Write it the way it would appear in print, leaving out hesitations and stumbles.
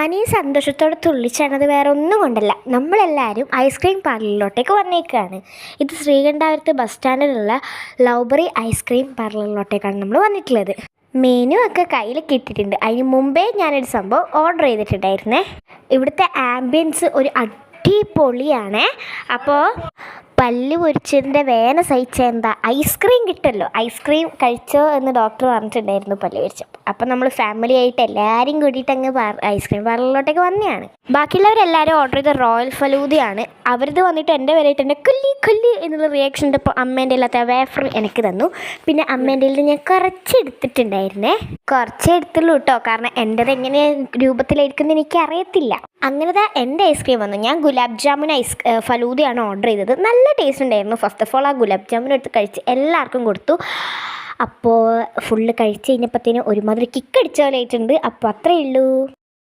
ഞാൻ ഈ സന്തോഷത്തോടെ തുള്ളിച്ചാണത് വേറെ ഒന്നും കൊണ്ടല്ല, നമ്മളെല്ലാവരും ഐസ്ക്രീം പാർലറിലോട്ടേക്ക് വന്നേക്കാണ്. ഇത് ശ്രീകണ്ഠാപുരത്ത് ബസ് സ്റ്റാൻഡിലുള്ള ലൗബറി ഐസ്ക്രീം പാർലറിലോട്ടേക്കാണ് നമ്മൾ വന്നിട്ടുള്ളത്. മെനു ഒക്കെ കയ്യിൽ കിട്ടിയിട്ടുണ്ട്. അതിന് മുമ്പേ ഞാനൊരു സംഭവം ഓർഡർ ചെയ്തിട്ടുണ്ടായിരുന്നേ. ഇവിടുത്തെ ആംബിയൻസ് ഒരു അടിപൊളിയാണ്. അപ്പോൾ പല്ല് പൊരിച്ചതിൻ്റെ വേദന സഹിച്ച എന്താ, ഐസ്ക്രീം കിട്ടുമല്ലോ, ഐസ്ക്രീം കഴിച്ചോ എന്ന് ഡോക്ടർ പറഞ്ഞിട്ടുണ്ടായിരുന്നു പല്ല് പൊരിച്ചപ്പോൾ. അപ്പം നമ്മൾ ഫാമിലി ആയിട്ട് എല്ലാവരും കൂടിയിട്ട് അങ്ങ് ഐസ്ക്രീം പാർലറിലോട്ടേക്ക് വന്നതാണ്. ബാക്കിയുള്ളവരെല്ലാവരും ഓർഡർ ചെയ്ത റോയൽ ഫലൂദയാണ്. അവരത് വന്നിട്ട് എൻ്റെ വരെയായിട്ട് എൻ്റെ കൊല്ലി കൊല്ലി എന്നുള്ള റിയാക്ഷൻ ഇപ്പോൾ അമ്മേൻ്റെ ഇല്ലാത്ത വേഫർ എനിക്ക് തന്നു. പിന്നെ അമ്മേൻ്റെ ഞാൻ കുറച്ചെടുത്തിട്ടുണ്ടായിരുന്നേ, കുറച്ചേ എടുത്തുള്ളൂ കേട്ടോ, കാരണം എൻ്റെത് എങ്ങനെ രൂപത്തിലായിരിക്കുമെന്ന് എനിക്കറിയത്തില്ല. അങ്ങനത്തെ എൻ്റെ ഐസ്ക്രീം വന്നു. ഞാൻ ഗുലാബ് ജാമുൻ ഫലൂദയാണ് ഓർഡർ ചെയ്തത്. നല്ല ടേസ്റ്റ് ഉണ്ടായിരുന്നു. ഫസ്റ്റ് ഓഫ് ഓൾ ആ ഗുലാബ് ജാമുൻ എടുത്ത് കഴിച്ച് എല്ലാവർക്കും കൊടുത്തു. അപ്പോൾ ഫുള്ള് കഴിച്ച് കഴിഞ്ഞപ്പോഴത്തേനും ഒരുമാതിരി കിക്കടിച്ച പോലെ ആയിട്ടുണ്ട്. അപ്പോൾ അത്രയേ ഉള്ളൂ.